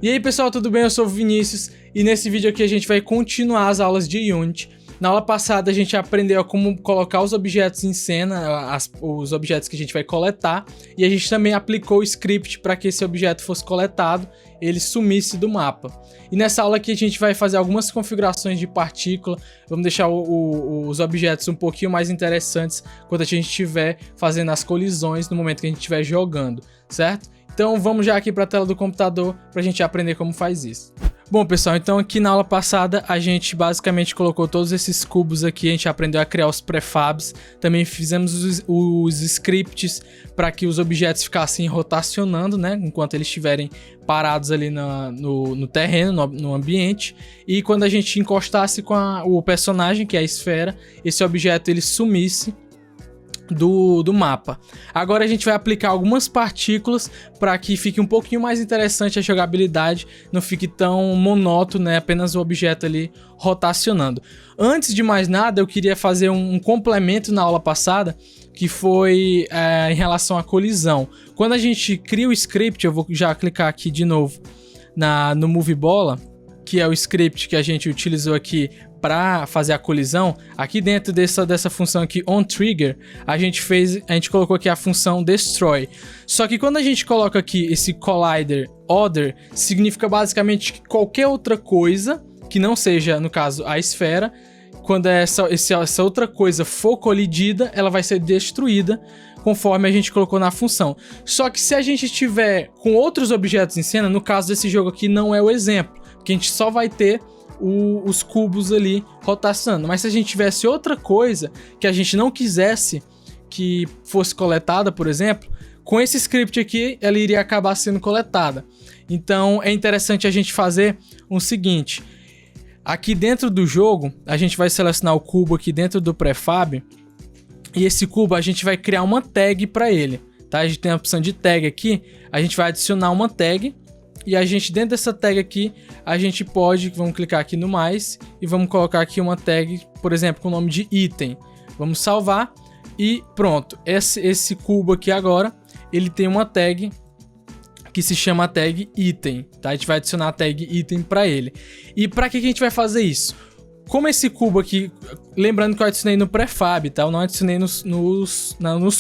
E aí pessoal, tudo bem? Eu sou o Vinícius e nesse vídeo aqui a gente vai continuar as aulas de Unity. Na aula passada a gente aprendeu como colocar os objetos em cena, os objetos que a gente vai coletar, e a gente também aplicou o script para que esse objeto fosse coletado, ele sumisse do mapa. E nessa aula aqui a gente vai fazer algumas configurações de partícula, vamos deixar os objetos um pouquinho mais interessantes quando a gente estiver fazendo as colisões no momento que a gente estiver jogando, certo? Então vamos já aqui para a tela do computador para a gente aprender como faz isso. Bom pessoal, então aqui na aula passada a gente basicamente colocou todos esses cubos aqui, a gente aprendeu a criar os prefabs, também fizemos os scripts para que os objetos ficassem rotacionando, né, enquanto eles estiverem parados ali no terreno, no ambiente, e quando a gente encostasse com o personagem, que é a esfera, esse objeto ele sumisse do mapa. Agora a gente vai aplicar algumas partículas para que fique um pouquinho mais interessante a jogabilidade, não fique tão monótono, né? Apenas o objeto ali rotacionando. Antes de mais nada, eu queria fazer um complemento na aula passada, que foi em relação à colisão. Quando a gente cria o script, eu vou já clicar aqui de novo no Move Bola, que é o script que a gente utilizou aqui para fazer a colisão. Aqui dentro dessa função aqui onTrigger, a gente colocou aqui a função destroy. Só que quando a gente coloca aqui esse collider other, significa basicamente que qualquer outra coisa que não seja, no caso, a esfera, quando essa outra coisa for colidida, ela vai ser destruída, conforme a gente colocou na função. Só que se a gente estiver com outros objetos em cena, no caso desse jogo aqui não é o exemplo, porque a gente só vai ter os cubos ali rotacionando. Mas se a gente tivesse outra coisa que a gente não quisesse que fosse coletada, por exemplo, com esse script aqui ela iria acabar sendo coletada. Então é interessante a gente fazer o seguinte: aqui dentro do jogo a gente vai selecionar o cubo aqui dentro do prefab, e esse cubo a gente vai criar uma tag para ele, tá? A gente tem a opção de tag aqui, a gente vai adicionar uma tag. E a gente, dentro dessa tag aqui, a gente pode, vamos clicar aqui no mais e vamos colocar aqui uma tag, por exemplo, com o nome de item. Vamos salvar e pronto. Esse cubo aqui agora, ele tem uma tag que se chama tag item, tá? A gente vai adicionar a tag item para ele. E para que a gente vai fazer isso? Como esse cubo aqui, lembrando que eu adicionei no prefab, tá? Eu não adicionei nos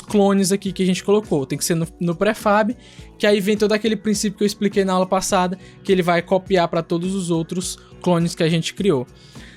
clones aqui que a gente colocou. Tem que ser no prefab, que aí vem todo aquele princípio que eu expliquei na aula passada, que ele vai copiar para todos os outros clones que a gente criou.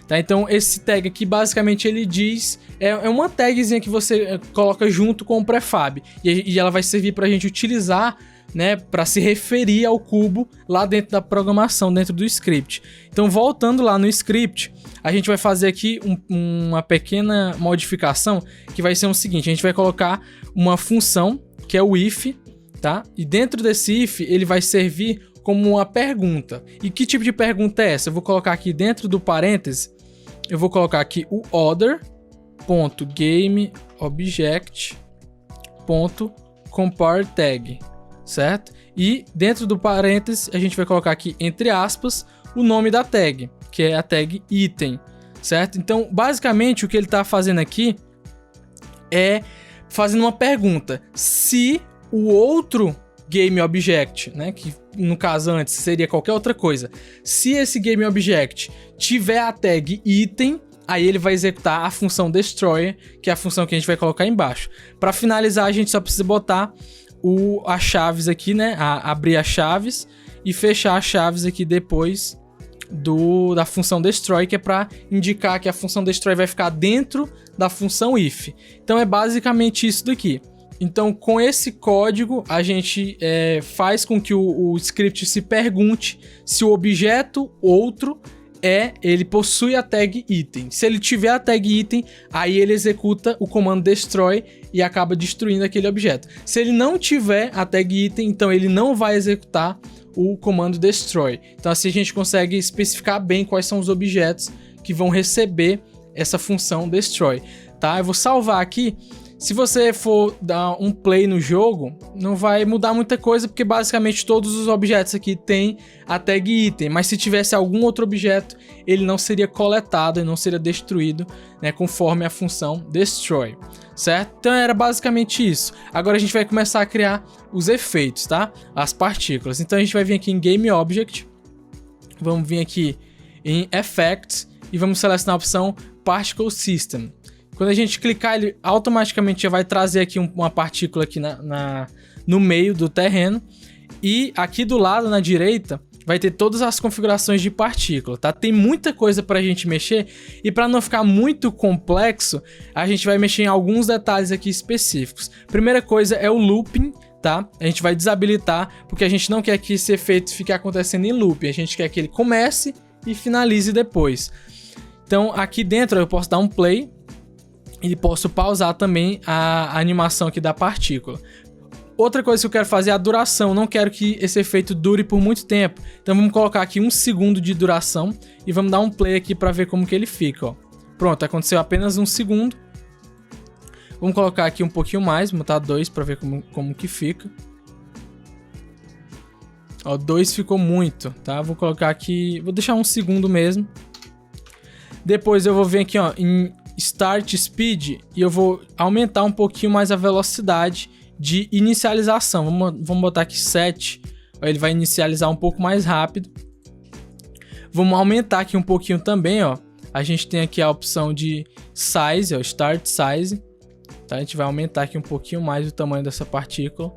Tá? Então esse tag aqui, basicamente ele diz, é uma tagzinha que você coloca junto com o prefab. E ela vai servir para a gente utilizar, né, para se referir ao cubo lá dentro da programação, dentro do script. Então voltando lá no script, a gente vai fazer aqui uma pequena modificação, que vai ser o seguinte: a gente vai colocar uma função que é o if, tá? E dentro desse if ele vai servir como uma pergunta. E que tipo de pergunta é essa? Eu vou colocar aqui dentro do parêntese, eu vou colocar aqui o other.gameObject.compareTag, certo? E dentro do parênteses a gente vai colocar aqui entre aspas o nome da tag, que é a tag item, certo? Então basicamente o que ele está fazendo aqui é fazendo uma pergunta: se o outro GameObject, né, que no caso antes seria qualquer outra coisa, se esse GameObject tiver a tag item, aí ele vai executar a função destroyer, que é a função que a gente vai colocar embaixo. Para finalizar, a gente só precisa botar as chaves aqui, né, abrir as chaves e fechar as chaves aqui depois da função destroy, que é para indicar que a função destroy vai ficar dentro da função if. Então é basicamente isso daqui. Então com esse código a gente faz com que o script se pergunte se o objeto outro ele possui a tag item. Se ele tiver a tag item, aí ele executa o comando destroy e acaba destruindo aquele objeto. Se ele não tiver a tag item, então ele não vai executar o comando destroy. Então assim a gente consegue especificar bem quais são os objetos que vão receber essa função destroy, tá? Eu vou salvar aqui. Se você for dar um play no jogo, não vai mudar muita coisa, porque basicamente todos os objetos aqui têm a tag item, mas se tivesse algum outro objeto, ele não seria coletado e não seria destruído, né, conforme a função destroy, certo? Então era basicamente isso. Agora a gente vai começar a criar os efeitos, tá? As partículas. Então a gente vai vir aqui em GameObject, Vamos vir aqui em Effects e vamos selecionar a opção Particle System. Quando a gente clicar, ele automaticamente já vai trazer aqui uma partícula aqui no meio do terreno. E aqui do lado, na direita, vai ter todas as configurações de partícula, tá? Tem muita coisa pra gente mexer e para não ficar muito complexo, a gente vai mexer em alguns detalhes aqui específicos. Primeira coisa é o looping, tá? A gente vai desabilitar porque a gente não quer que esse efeito fique acontecendo em loop, a gente quer que ele comece e finalize depois. Então aqui dentro eu posso dar um play e posso pausar também a animação aqui da partícula. Outra coisa que eu quero fazer é a duração, não quero que esse efeito dure por muito tempo. Então vamos colocar aqui 1 segundo de duração e vamos dar um play aqui para ver como que ele fica, ó. Pronto, aconteceu apenas 1 segundo. Vamos colocar aqui um pouquinho mais, vou botar 2 para ver como que fica. Ó, 2 ficou muito, tá? Vou colocar aqui, vou deixar 1 segundo mesmo. Depois eu vou vir aqui, ó, em Start Speed e eu vou aumentar um pouquinho mais a velocidade de inicialização. Vamos botar aqui 7, ele vai inicializar um pouco mais rápido. Vamos aumentar aqui um pouquinho também, ó. A gente tem aqui a opção de Size, ó, Start Size. Tá? A gente vai aumentar aqui um pouquinho mais o tamanho dessa partícula.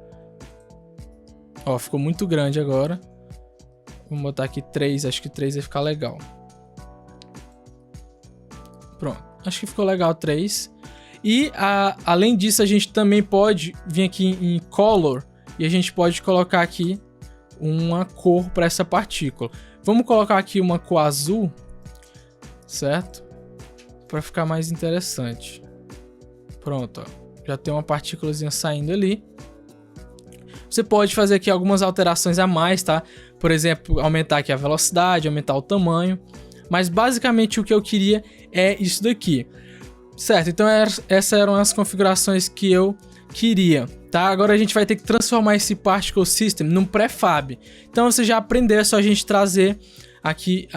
Ó, ficou muito grande agora. Vamos botar aqui 3, acho que 3 vai ficar legal. Pronto, acho que ficou legal 3. E além disso, a gente também pode vir aqui em Color e a gente pode colocar aqui uma cor para essa partícula. Vamos colocar aqui uma cor azul, certo? Para ficar mais interessante. Pronto, ó. Já tem uma partículazinha saindo ali. Você pode fazer aqui algumas alterações a mais, tá? Por exemplo, aumentar aqui a velocidade, aumentar o tamanho. Mas basicamente o que eu queria é isso daqui. Certo, então essas eram as configurações que eu queria, tá? Agora a gente vai ter que transformar esse Particle System num prefab. Então você já aprendeu, é só a gente trazer aqui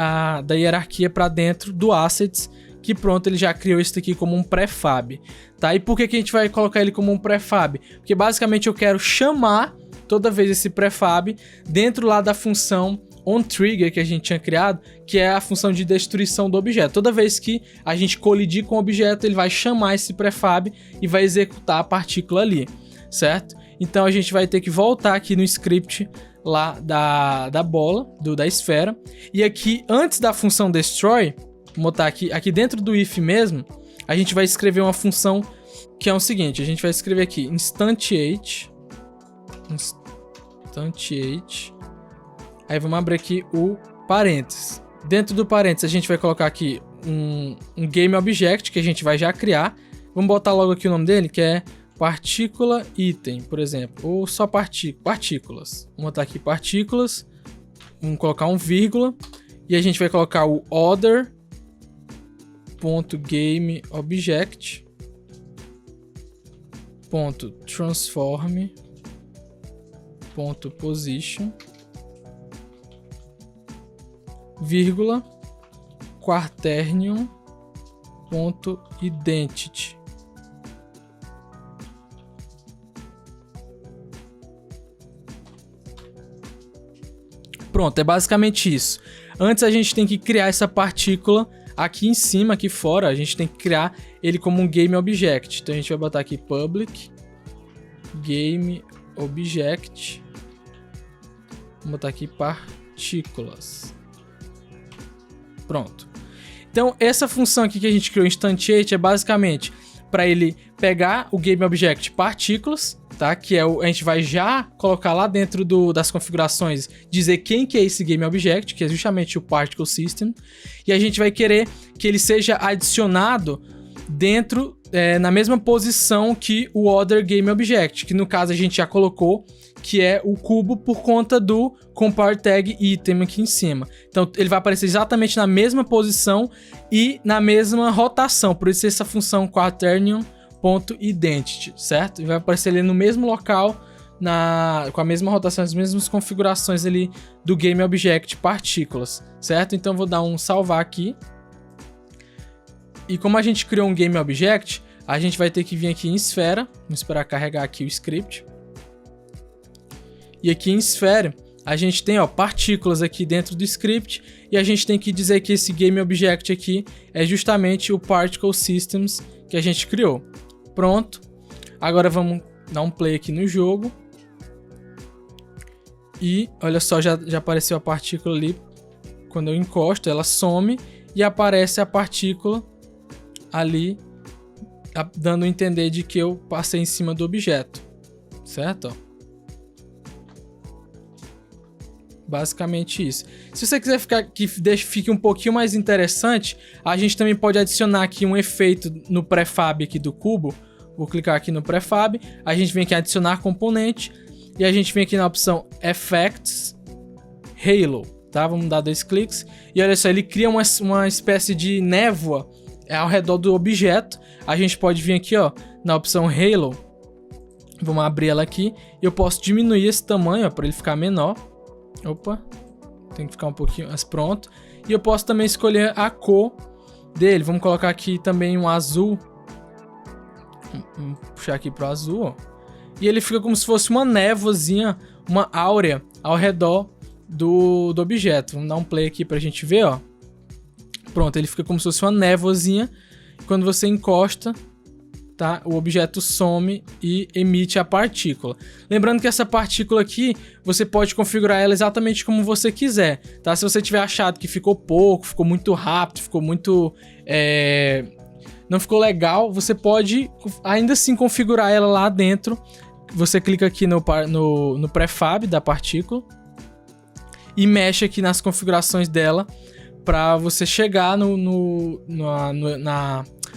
da hierarquia para dentro do Assets, que pronto, ele já criou isso aqui como um prefab, tá? E por que a gente vai colocar ele como um prefab? Porque basicamente eu quero chamar toda vez esse prefab dentro lá da função onTrigger que a gente tinha criado, que é a função de destruição do objeto. Toda vez que a gente colidir com o objeto, ele vai chamar esse prefab e vai executar a partícula ali, certo? Então a gente vai ter que voltar aqui no script lá da bola, da esfera, e aqui antes da função destroy, vou botar aqui dentro do if mesmo, a gente vai escrever uma função que é o seguinte, a gente vai escrever aqui instantiate, aí vamos abrir aqui o parênteses. Dentro do parênteses a gente vai colocar aqui um game object que a gente vai já criar. Vamos botar logo aqui o nome dele, que é partícula item, por exemplo, ou só partículas. Vamos botar aqui partículas, vamos colocar um vírgula e a gente vai colocar o order.gameObject.transform.position vírgula quaternion.identity. Pronto, é basicamente isso. Antes a gente tem que criar essa partícula aqui em cima, aqui fora, a gente tem que criar ele como um game object. Então a gente vai botar aqui public game object. Vou botar aqui partículas. Pronto. Então essa função aqui que a gente criou instantiate é basicamente para ele pegar o game object partículas, tá? Que é a gente vai já colocar lá dentro das configurações, dizer quem que é esse game object, que é justamente o particle system, e a gente vai querer que ele seja adicionado dentro na mesma posição que o other game object, que no caso a gente já colocou, que é o cubo por conta do compare tag item aqui em cima. Então ele vai aparecer exatamente na mesma posição e na mesma rotação, por isso essa função quaternion.identity, certo? Ele vai aparecer ali no mesmo local, com a mesma rotação, as mesmas configurações ali do game object partículas, certo? Então eu vou dar um salvar aqui. E como a gente criou um game object, a gente vai ter que vir aqui em esfera, vamos esperar carregar aqui o script. E aqui em esfera, a gente tem, ó, partículas aqui dentro do script e a gente tem que dizer que esse GameObject aqui é justamente o Particle Systems que a gente criou. Pronto. Agora vamos dar um play aqui no jogo. E olha só, já apareceu a partícula ali. Quando eu encosto, ela some e aparece a partícula ali, dando a entender de que eu passei em cima do objeto, certo? Basicamente isso. Se você quiser que fique um pouquinho mais interessante, a gente também pode adicionar aqui um efeito no prefab aqui do cubo. Vou clicar aqui no prefab, a gente vem aqui em adicionar componente e a gente vem aqui na opção Effects, Halo, tá? Vamos dar 2 cliques e olha só, ele cria uma espécie de névoa ao redor do objeto. A gente pode vir aqui, ó, na opção Halo, vamos abrir ela aqui e eu posso diminuir esse tamanho, para ele ficar menor. Opa, tem que ficar um pouquinho mais pronto. E eu posso também escolher a cor dele. Vamos colocar aqui também um azul. Vamos puxar aqui pro azul, ó. E ele fica como se fosse uma névoazinha, uma áurea ao redor do objeto. Vamos dar um play aqui pra gente ver, ó. Pronto, ele fica como se fosse uma névoazinha. Quando você encosta, tá? O objeto some e emite a partícula. Lembrando que essa partícula aqui, você pode configurar ela exatamente como você quiser, tá? Se você tiver achado que ficou pouco, ficou muito rápido, ficou muito... não ficou legal, você pode ainda assim configurar ela lá dentro. Você clica aqui no prefab da partícula e mexe aqui nas configurações dela para você chegar no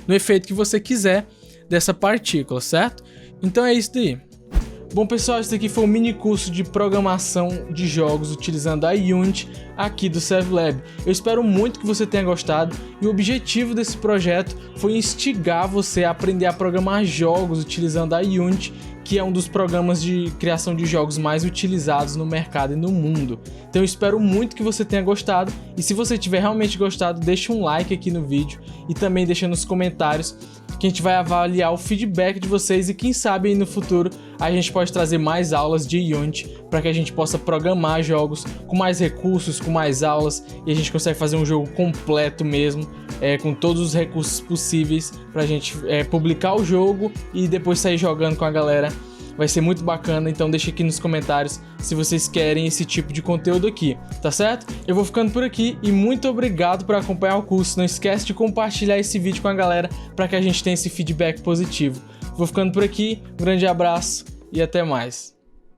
efeito que você quiser dessa partícula, certo? Então é isso daí. Bom pessoal, esse aqui foi um mini curso de programação de jogos utilizando a Unity aqui do SevLab. Eu espero muito que você tenha gostado e o objetivo desse projeto foi instigar você a aprender a programar jogos utilizando a Unity, que é um dos programas de criação de jogos mais utilizados no mercado e no mundo. Então eu espero muito que você tenha gostado e se você tiver realmente gostado, deixa um like aqui no vídeo e também deixa nos comentários que a gente vai avaliar o feedback de vocês e quem sabe aí no futuro a gente pode trazer mais aulas de Unity para que a gente possa programar jogos com mais recursos, com mais aulas e a gente consegue fazer um jogo completo mesmo, com todos os recursos possíveis para a gente publicar o jogo e depois sair jogando com a galera. Vai ser muito bacana, então deixa aqui nos comentários se vocês querem esse tipo de conteúdo aqui, tá certo? Eu vou ficando por aqui e muito obrigado por acompanhar o curso. Não esquece de compartilhar esse vídeo com a galera para que a gente tenha esse feedback positivo. Vou ficando por aqui, um grande abraço e até mais.